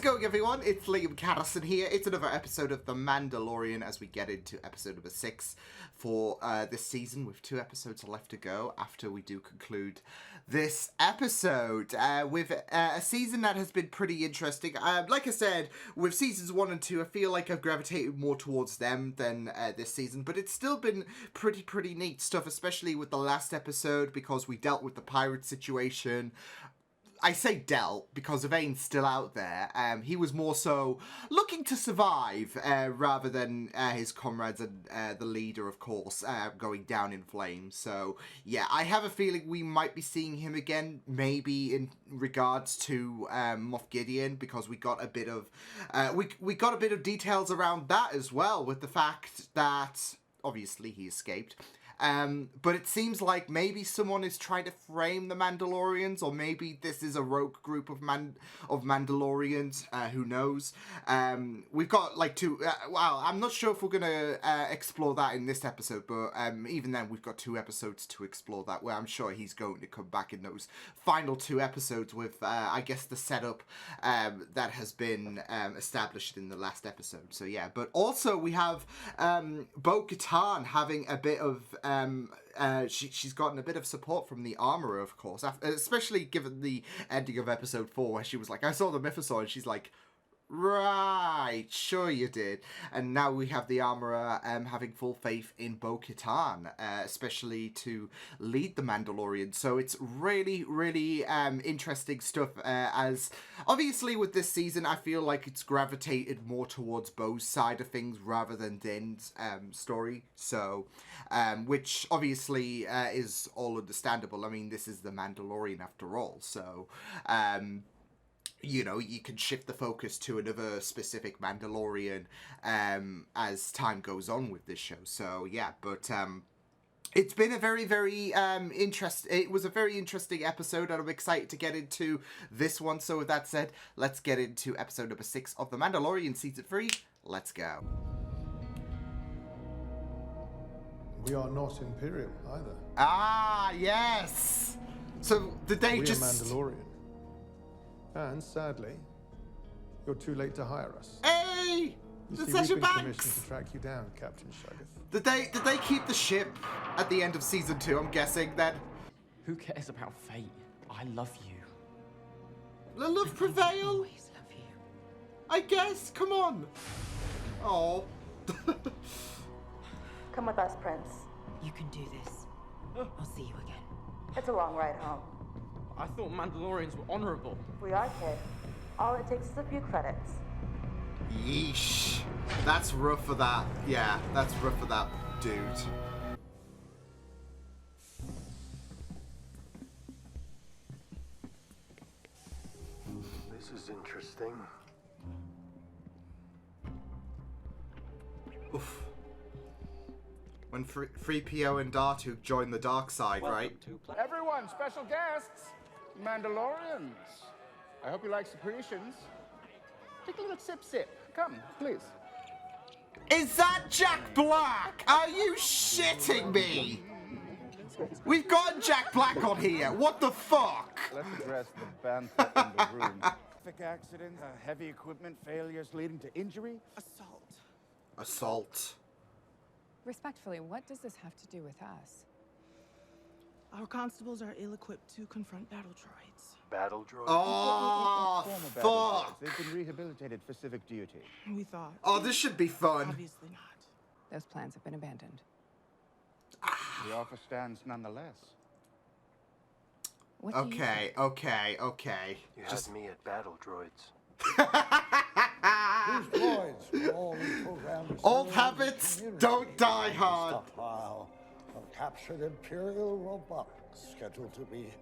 going, everyone? It's Liam Carrison here. It's another episode of The Mandalorian as we get into episode number 6 for this season, with 2 episodes left to go after we do conclude this episode with a season that has been pretty interesting. Like I said, with seasons 1 and 2, I feel like I've gravitated more towards them than this season, but it's still been pretty neat stuff, especially with the last episode, because we dealt with the pirate situation. I say dealt because Yvain's still out there. He was more so looking to survive rather than his comrades and the leader, of course, going down in flames. So, yeah, I have a feeling we might be seeing him again, maybe in regards to Moff Gideon, because we got a bit of we got a bit of details around that as well, with the fact that obviously he escaped. But it seems like maybe someone is trying to frame the Mandalorians, or maybe this is a rogue group of Mandalorians, who knows. We've got like 2, well, I'm not sure if we're going to explore that in this episode, but even then we've got 2 episodes to explore that, where I'm sure he's going to come back in those final 2 episodes with, I guess, the setup that has been established in the last episode. So yeah, but also we have Bo-Katan having a bit of she's gotten a bit of support from the armorer, of course, especially given the ending of episode 4, where she was like, I saw the mythosaur, and she's like, right, sure you did. And now we have the armorer having full faith in Bo-Katan, especially to lead the Mandalorian. So it's really interesting stuff, as obviously with this season I feel like it's gravitated more towards Bo's side of things rather than Din's story, so which obviously is all understandable. I mean, this is the Mandalorian after all, so you know, you can shift the focus to another specific Mandalorian as time goes on with this show. So yeah, but it's been a very it was a very interesting episode, and I'm excited to get into this one. So with that said, let's get into episode number 6 of The Mandalorian season 3. Let's go. We are not Imperial either. Ah, yes. So did they we just... are Mandalorian. And sadly, you're too late to hire us. Hey! We've been commissioned to track you down, Captain Shuggoth. Did they keep the ship at the end of season 2, I'm guessing, then? Who cares about fate? I love you. The love prevail? I always love you. I guess, come on. Oh. Come with us, Prince. You can do this. I'll see you again. It's a long ride home. I thought Mandalorians were honorable. We are, kid. All it takes is a few credits. Yeesh. That's rough for that. Yeah, that's rough for that dude. This is interesting. Oof. When 3PO and Datu join the dark side, right? Everyone, special guests, Mandalorians. I hope you like secretions. Take a little sip. Come, please. Is that Jack Black? Are you shitting me? We've got Jack Black on here. What the fuck? Let's address the bantha in the room. Traffic accidents, heavy equipment failures leading to injury, Assault. Respectfully, what does this have to do with us? Our constables are ill-equipped to confront battle droids. Battle droids? Oh, Former battle droids. fuck. They've been rehabilitated for civic duty. We thought. Oh, this should be fun. Obviously not. Those plans have been abandoned. The offer stands nonetheless. What do you think? Okay. You had me at battle droids. These droids were all programmed to Old serve habits the community. don't die hard. Stockpile of captured Imperial robots scheduled to be...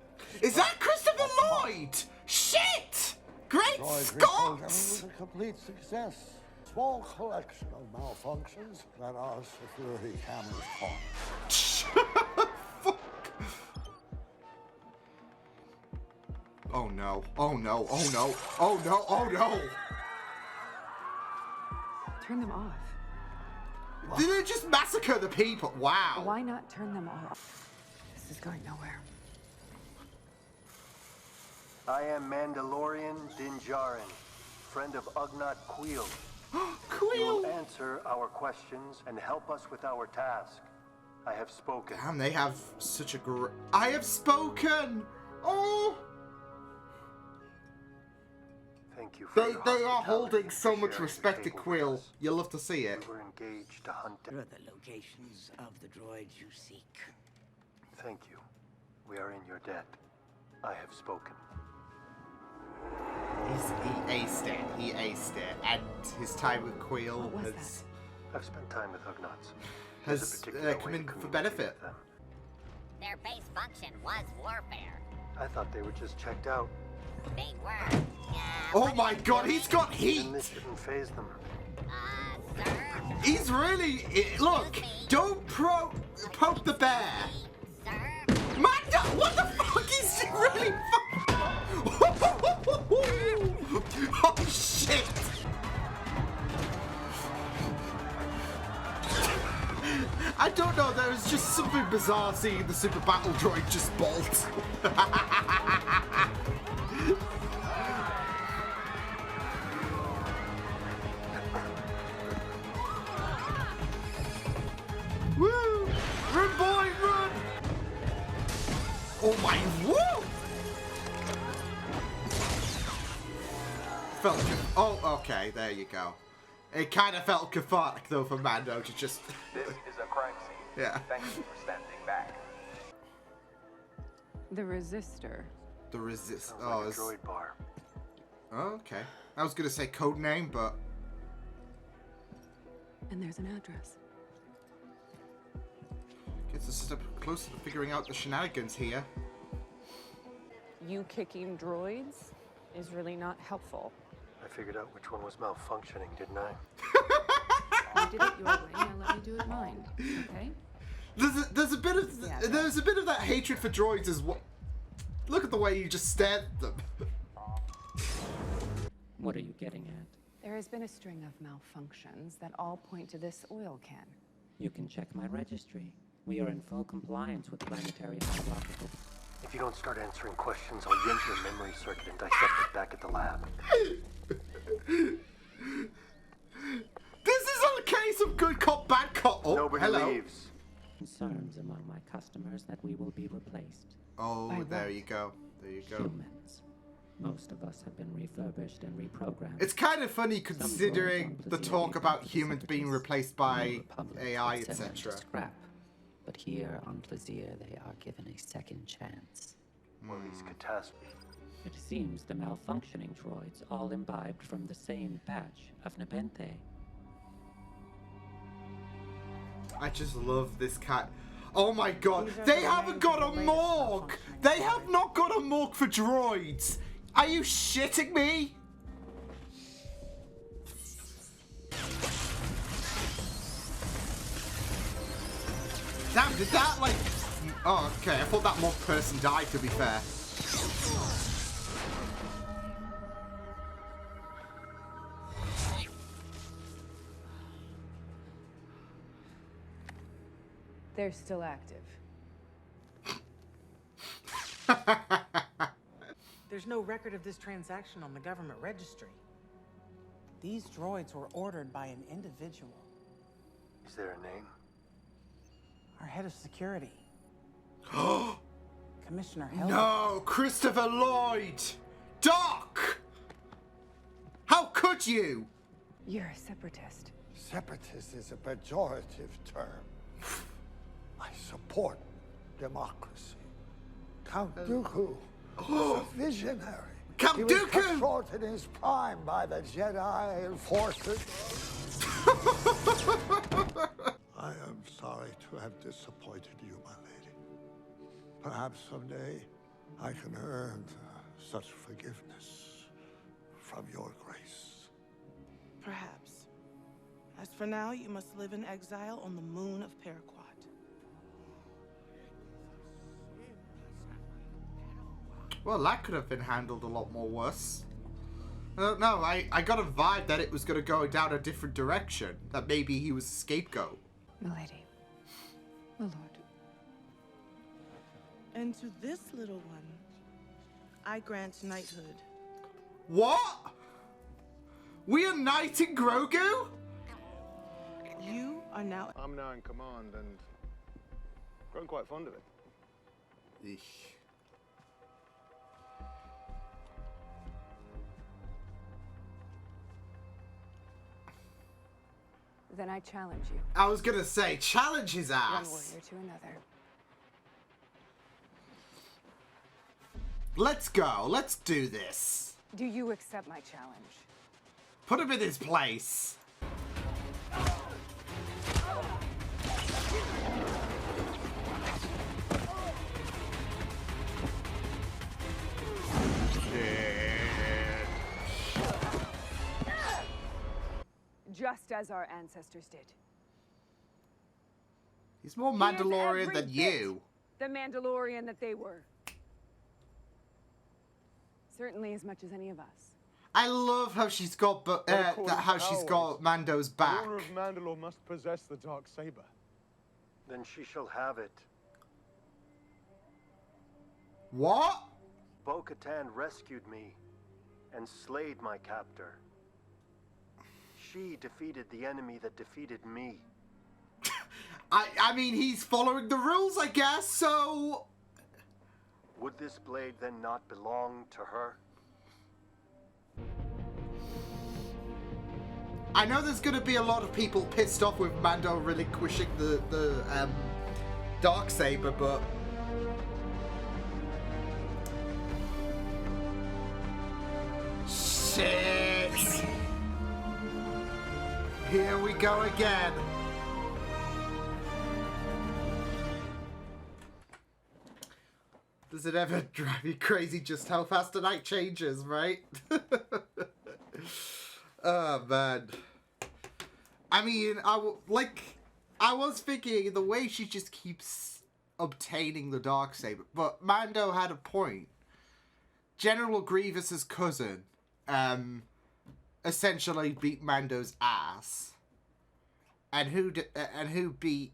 Is that Christopher Lloyd? Shit! Great Droid Scott! reprogramming was a complete success. Small collection of malfunctions that our security cameras caught. Fuck. Oh no. Turn them off. Did they just massacre the people? Wow. Why not turn them off? This is going nowhere. I am Mandalorian Din Djarin, friend of Ugnaught Queel. You Queel! will answer our questions and help us with our task. I have spoken. Damn, they have such a great... I have spoken! Oh! Thank you for your They are hospitality holding and so for much sharing respect the to table with Quill. us. You'll love to see it. We were engaged to hunt Here down. are the locations of the droids you seek. Thank you. We are in your debt. I have spoken. He aced it. He aced it. And his time with Quill What was has... I've spent time with Ugnaughts. There's a has particular come way in to for communicate benefit. with them. Their base function was warfare. I thought they were just checked out. They were. Oh my god, he's got heat! And this didn't phase them. Sir? He's really... Look, don't poke the bear. Sir? Manda, what the fuck is he really Oh shit! I don't know, there was just something bizarre seeing the super battle droid just bolt. Woo! Run, boy, run! Oh my, woo! Felt oh, okay, there you go. It kind of felt cathartic though for Mando to just. This is a crime scene. Yeah. Thank you for standing back. The resistor. The resist. Sounds Oh, like a it's... droid bar. Oh, okay. I was gonna say code name, but And there's an address. gets us a step closer to figuring out the shenanigans here. You kicking droids is really not helpful. I figured out which one was malfunctioning, didn't I? You did it your way, now let me do it mine. Okay? There's a bit of Yeah, there's a bit of that hatred for droids as well. Look at the way you just stared at them. What are you getting at? There has been a string of malfunctions that all point to this oil can. You can check my registry. We are in full compliance with planetary unlockable. If you don't start answering questions, I'll yank your memory circuit and dissect it back at the lab. This is a case of good cop, bad cop. Oh, Nobody hello. leaves. Concerns among my customers that we will be replaced. Oh, By there what? you go. There you go. Humans. Most of us have been refurbished and reprogrammed. It's kind of funny Some considering droids on the Plazier talk gave about back to humans the being separatists. replaced No by Republic AI, would send them to etc. scrap. But here on Plazier, they are given a second chance. Well, these catastrophes. It seems the malfunctioning droids all imbibed from the same batch of Nepenthe. I just love this cat. Oh my god, These are they the haven't names got of a the latest morgue! malfunctioning They have droids. not got a morgue for droids! Are you shitting me? Damn, did that like... Oh, okay, I thought that morgue person died, to be fair. They're still active. There's no record of this transaction on the government registry. These droids were ordered by an individual. Is there a name? Our head of security. Commissioner Hell. No, Christopher Lloyd! Doc! How could you? You're a separatist. Separatist is a pejorative term. I support democracy. Count Dooku was a visionary. Count he was cut Dooku! short in his prime by the Jedi and forces. I am sorry to have disappointed you, my lady. Perhaps someday I can earn such forgiveness from your grace. Perhaps. As for now, you must live in exile on the moon of Paraquat. Well, that could have been handled a lot more worse. No, I got a vibe that it was going to go down a different direction. That maybe he was a scapegoat. Milady. My lord. And to this little one, I grant knighthood. What? We are knighting Grogu? You are now. I'm now in command and grown quite fond of it. Eesh. Then I challenge you. I was gonna say, challenge his One ass. warrior to another. Let's go. Let's do this. Do you accept my challenge? Put him in his place. Just as our ancestors did. He's more Mandalorian than you. The Mandalorian that they were. Certainly as much as any of us. I love how she's got, she's got Mando's back. The owner of Mandalore must possess the dark saber. Then she shall have it. What? Bo-Katan rescued me and slayed my captor. She defeated the enemy that defeated me. I mean, he's following the rules, I guess, so... Would this blade then not belong to her? I know there's going to be a lot of people pissed off with Mando relinquishing the Darksaber, but... Shit! Here we go again. Does it ever drive you crazy just how fast a night changes, right? Oh, man. I mean, I was thinking the way she just keeps obtaining the Darksaber, but Mando had a point. General Grievous's cousin, essentially beat Mando's ass. And who beat,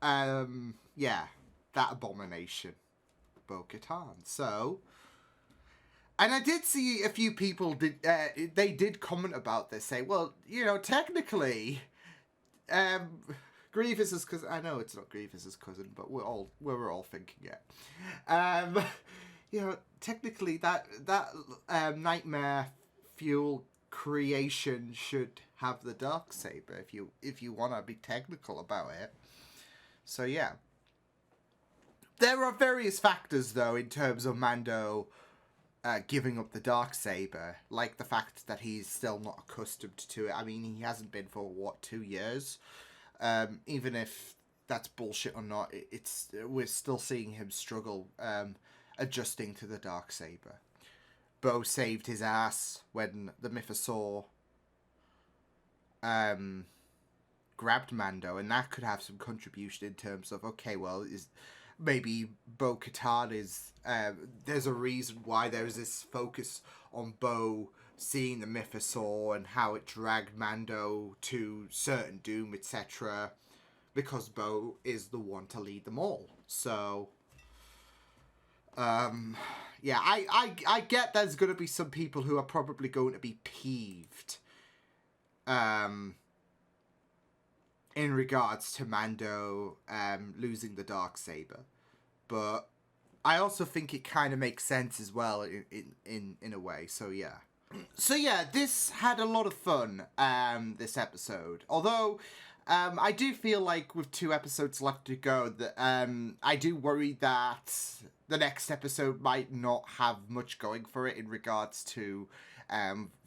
yeah, that abomination. Bo-Katan. So, and I did see a few people they did comment about this, say, well, you know, technically, Grievous's cousin. I know it's not Grievous's cousin, but we're all thinking it. You know, technically that nightmare fuel creation should have the Darksaber if you want to be technical about it. So yeah. There are various factors, though, in terms of Mando giving up the Darksaber, like the fact that he's still not accustomed to it. I mean, he hasn't been for, 2 years? Even if that's bullshit or not, we're still seeing him struggle adjusting to the Darksaber. Bo saved his ass when the Mythosaur grabbed Mando, and that could have some contribution in terms of, okay, well, maybe Bo-Katan is... there's a reason why there's this focus on Bo seeing the Mythosaur and how it dragged Mando to certain doom, etc. Because Bo is the one to lead them all. So... yeah, I get there's going to be some people who are probably going to be peeved. In regards to Mando losing the Darksaber, but I also think it kind of makes sense as well in a way. So yeah, this had a lot of fun. This episode, although I do feel like with 2 episodes left to go, that I do worry that the next episode might not have much going for it in regards to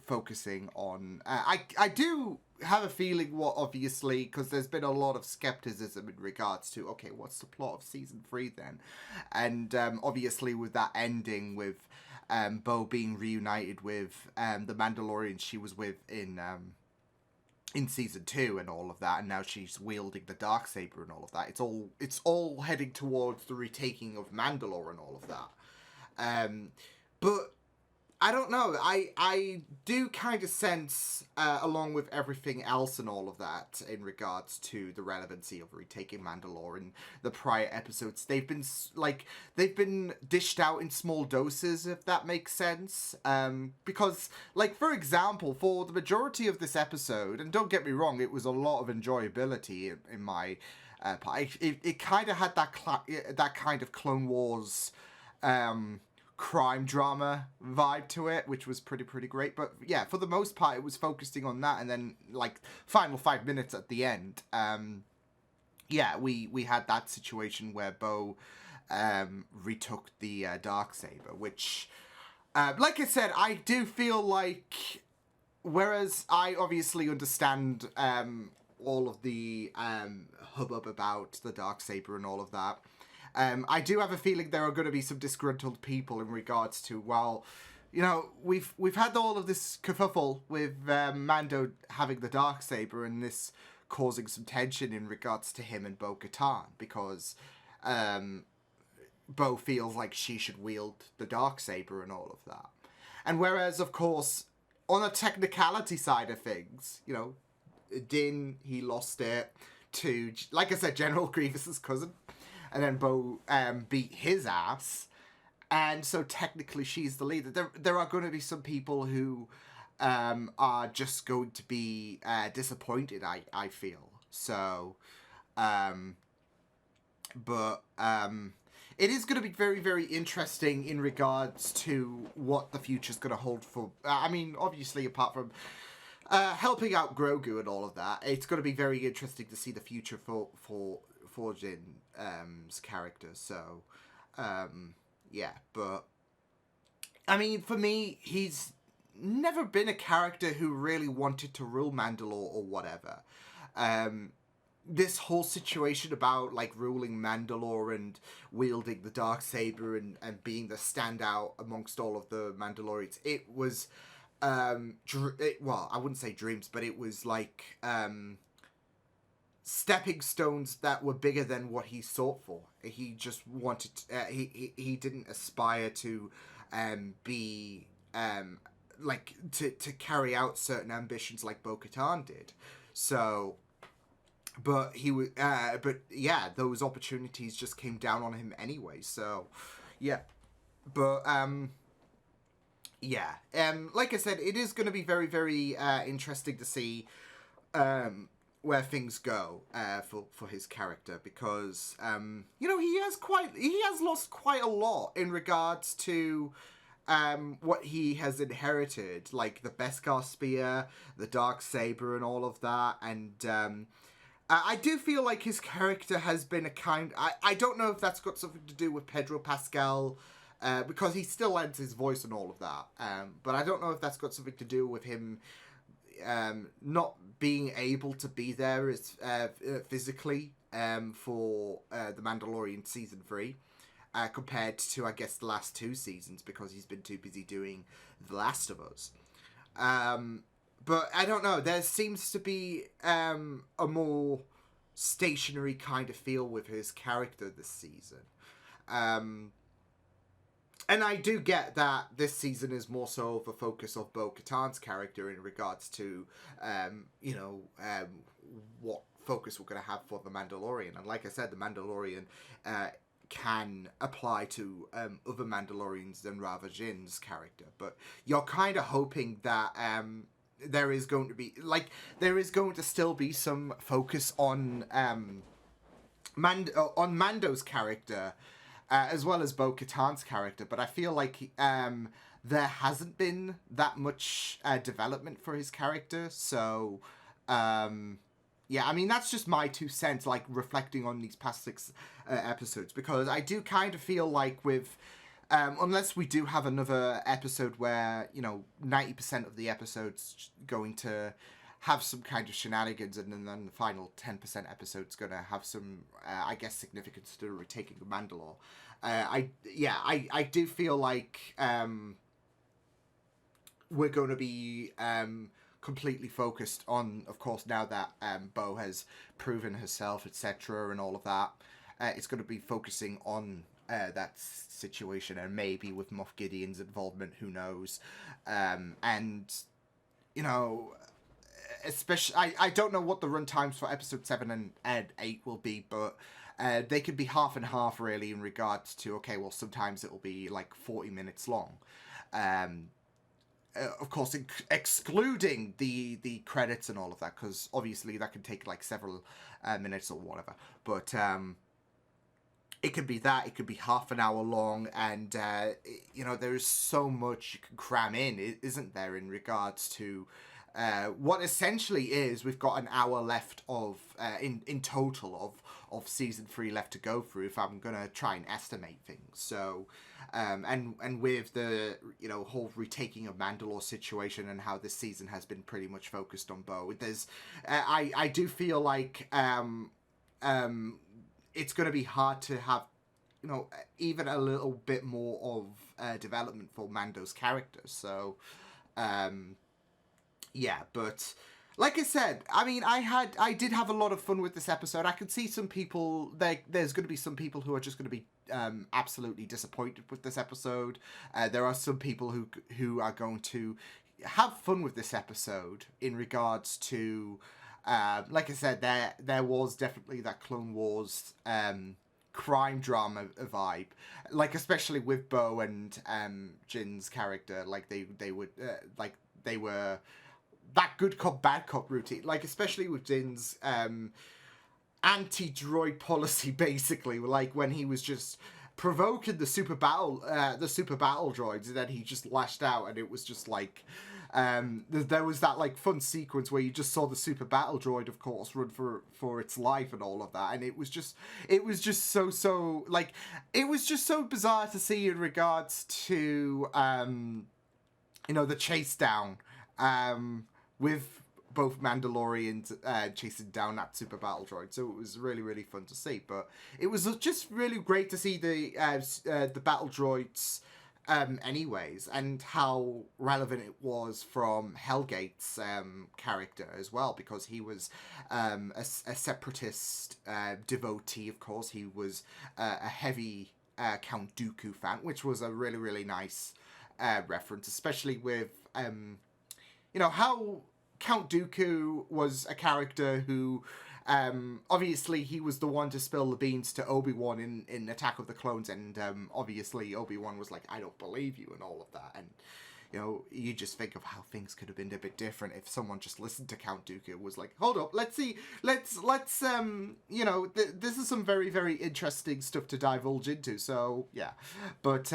focusing on. I do have a feeling obviously, because there's been a lot of skepticism in regards to, okay, what's the plot of season 3 then? And obviously with that ending with Bo being reunited with the Mandalorian she was with in season 2 and all of that, and now she's wielding the Darksaber and all of that. It's all heading towards the retaking of Mandalore and all of that. But I don't know. I do kind of sense, along with everything else and all of that, in regards to the relevancy of retaking Mandalore in the prior episodes, they've been dished out in small doses, if that makes sense. Because, like, for example, for the majority of this episode, and don't get me wrong, it was a lot of enjoyability in my part. It kind of had that kind of Clone Wars crime drama vibe to it, which was pretty great. But yeah, for the most part, it was focusing on that, and then like final 5 minutes at the end, yeah, we had that situation where Bo retook the Darksaber, which, like I said, I do feel like, whereas I obviously understand all of the hubbub about the Darksaber and all of that, I do have a feeling there are going to be some disgruntled people in regards to, well, you know, we've had all of this kerfuffle with Mando having the Darksaber, and this causing some tension in regards to him and Bo-Katan, because Bo feels like she should wield the Darksaber and all of that. And whereas, of course, on a technicality side of things, you know, Din, he lost it to, like I said, General Grievous's cousin. And then Bo beat his ass, and so technically she's the leader. There are going to be some people who are just going to be disappointed, I feel. So, but it is going to be very interesting in regards to what the future's going to hold for... I mean, obviously, apart from helping out Grogu and all of that, it's going to be very interesting to see the future for Jin's character. So, yeah, but I mean, for me, he's never been a character who really wanted to rule Mandalore or whatever. This whole situation about, like, ruling Mandalore and wielding the Darksaber and being the standout amongst all of the Mandalorians, it was, well, I wouldn't say dreams, but it was, like, stepping stones that were bigger than what he sought for. He just wanted he didn't aspire to be like to carry out certain ambitions like Bo-Katan did. So, but he was but yeah, those opportunities just came down on him anyway. So yeah, but yeah, like I said, it is going to be very interesting to see where things go for his character, because you know, he has lost quite a lot in regards to what he has inherited, like the Beskar spear, the Darksaber, and all of that. And I do feel like his character has been a kind... I don't know if that's got something to do with Pedro Pascal, because he still lends his voice and all of that. But I don't know if that's got something to do with him not being able to be there as physically for the Mandalorian season 3, compared to, I guess, the last 2 seasons, because he's been too busy doing The Last of Us. But I don't know, there seems to be a more stationary kind of feel with his character this season. And I do get that this season is more so of a focus of Bo-Katan's character in regards to, you know, what focus we're going to have for the Mandalorian. And like I said, the Mandalorian can apply to other Mandalorians than rather Jin's character. But you're kind of hoping that there is going to be, like, there is going to still be some focus on Mando's character, as well as Bo-Katan's character, but I feel like there hasn't been that much development for his character. So, yeah, I mean, that's just my 2 cents, like, reflecting on these past 6 episodes, because I do kind of feel like with, unless we do have another episode where, you know, 90% of the episode's going to have some kind of shenanigans, and then the final 10% episode's going to have some, I guess, significance to retaking of Mandalore. I do feel like we're going to be completely focused on, of course, now that Bo has proven herself, etc., and all of that. It's going to be focusing on that situation, and maybe with Moff Gideon's involvement, who knows? And you know, especially I don't know what the run times for episode 7 and 8 will be, but they could be half and half really in regards to, okay, well, sometimes it will be like 40 minutes long. Of course, excluding the credits and all of that, because obviously that can take like several minutes or whatever. But it could be that, it could be half an hour long, and you know, there's so much you can cram in, isn't there, in regards to what essentially is, we've got an hour left of in total of season 3 left to go through, if I'm gonna try and estimate things. So and with the, you know, whole retaking of Mandalore situation and how this season has been pretty much focused on Bo, there's I do feel like it's going to be hard to have, you know, even a little bit more of development for Mando's character. So yeah, but like I said, I mean, I did have a lot of fun with this episode. I could see some people, there's going to be some people who are just going to be absolutely disappointed with this episode. There are some people who are going to have fun with this episode in regards to, like I said, there was definitely that Clone Wars crime drama vibe, like especially with Bo and Jin's character, like they were that good cop bad cop routine, like especially with Jin's anti-droid policy, basically, like when he was just provoking the super battle droids, and then he just lashed out, and it was just like there was that like fun sequence where you just saw the super battle droid, of course, run for its life and all of that, and it was just so like, it was just so bizarre to see in regards to you know, the chase down with both Mandalorians chasing down that super battle droid. So it was really, really fun to see. But it was just really great to see the battle droids anyways, and how relevant it was from Hellgate's character as well, because he was a separatist devotee, of course. He was a heavy Count Dooku fan, which was a really, really nice reference, especially with you know, how Count Dooku was a character who, obviously he was the one to spill the beans to Obi-Wan in Attack of the Clones, and obviously Obi-Wan was like, I don't believe you, and all of that, and you know, you just think of how things could have been a bit different if someone just listened to Count Dooku, was like, hold up, let's you know, this is some very, very interesting stuff to divulge into. So yeah, but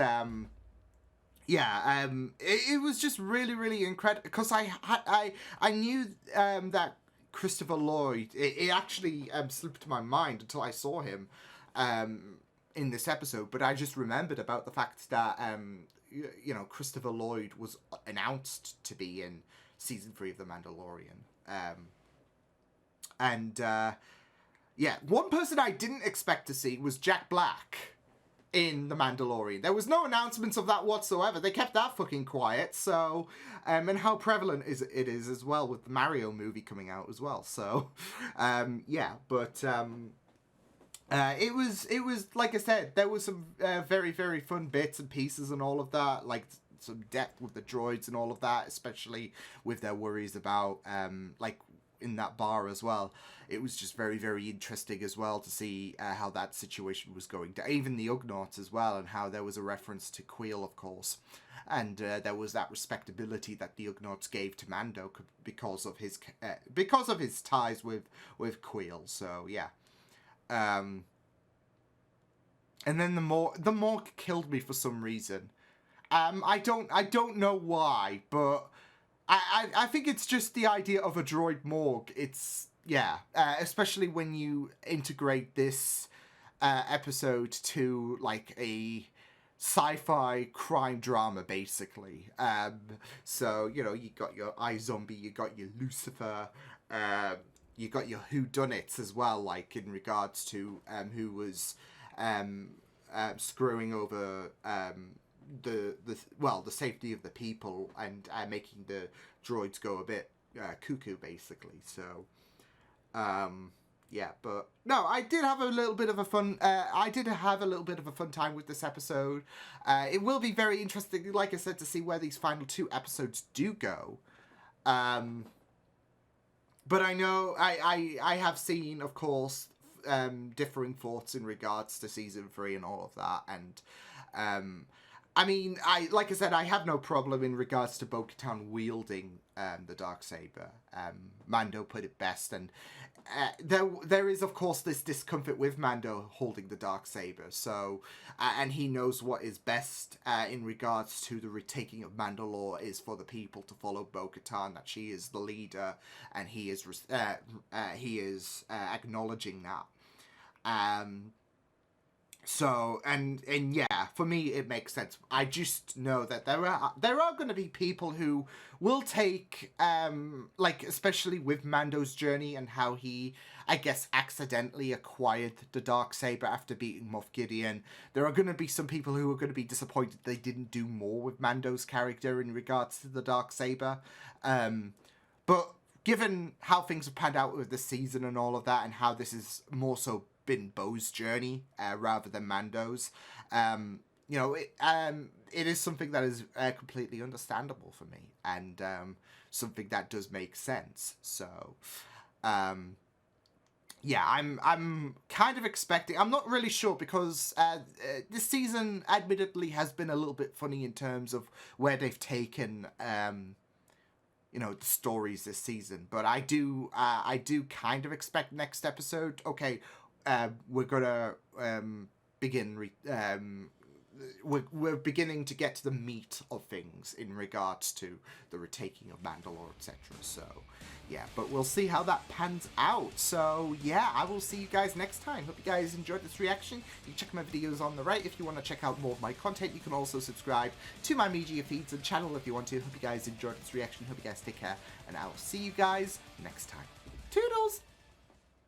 yeah, it was just really, really incredible, because I knew that Christopher Lloyd, it actually slipped my mind until I saw him in this episode, but I just remembered about the fact that you know, Christopher Lloyd was announced to be in season 3 of The Mandalorian, and yeah, one person I didn't expect to see was Jack Black in The Mandalorian. There was no announcements of that whatsoever. They kept that fucking quiet. So, and how prevalent it is as well, with the Mario movie coming out as well. So, yeah, but it was like I said, there was some very, very fun bits and pieces and all of that, like some depth with the droids and all of that, especially with their worries about like in that bar as well. It was just very, very interesting as well to see how that situation was going down. Even the Ugnaughts as well, and how there was a reference to Queel, of course. And there was that respectability that the Ugnaughts gave to Mando because of his ties with Queel. So yeah. And then the Morgue killed me for some reason. I don't know why, but I think it's just the idea of a droid morgue. It's, yeah, especially when you integrate this episode to like a sci-fi crime drama, basically. So, you know, you got your iZombie, you got your Lucifer, you got your whodunits as well, like in regards to who was screwing over the safety of the people, and making the droids go a bit cuckoo, basically. So yeah, but no, I did have a little bit of a fun. I did have a little bit of a fun time with this episode. It will be very interesting, like I said, to see where these final 2 episodes do go. But I know I have seen, of course, differing thoughts in regards to season 3 and all of that, and I mean, like I said, I have no problem in regards to Bo-Katan wielding the Darksaber. Mando put it best, and there is, of course, this discomfort with Mando holding the Darksaber. So, and he knows what is best in regards to the retaking of Mandalore is for the people to follow Bo-Katan, that she is the leader, and he is acknowledging that. So, and yeah, for me, it makes sense. I just know that there are going to be people who will take, like, especially with Mando's journey and how he, I guess, accidentally acquired the Darksaber after beating Moff Gideon. There are going to be some people who are going to be disappointed they didn't do more with Mando's character in regards to the Darksaber. But given how things have panned out with the season and all of that, and how this is more so been Bo's journey rather than Mando's, you know, it is something that is completely understandable for me, and something that does make sense. So yeah, I'm kind of expecting, I'm not really sure, because this season admittedly has been a little bit funny in terms of where they've taken you know, the stories this season, but I do kind of expect next episode, okay, we're gonna begin. We're beginning to get to the meat of things in regards to the retaking of Mandalore, etc. So, yeah, but we'll see how that pans out. So, yeah, I will see you guys next time. Hope you guys enjoyed this reaction. You can check my videos on the right if you want to check out more of my content. You can also subscribe to my media feeds and channel if you want to. Hope you guys enjoyed this reaction. Hope you guys take care, and I will see you guys next time. Toodles!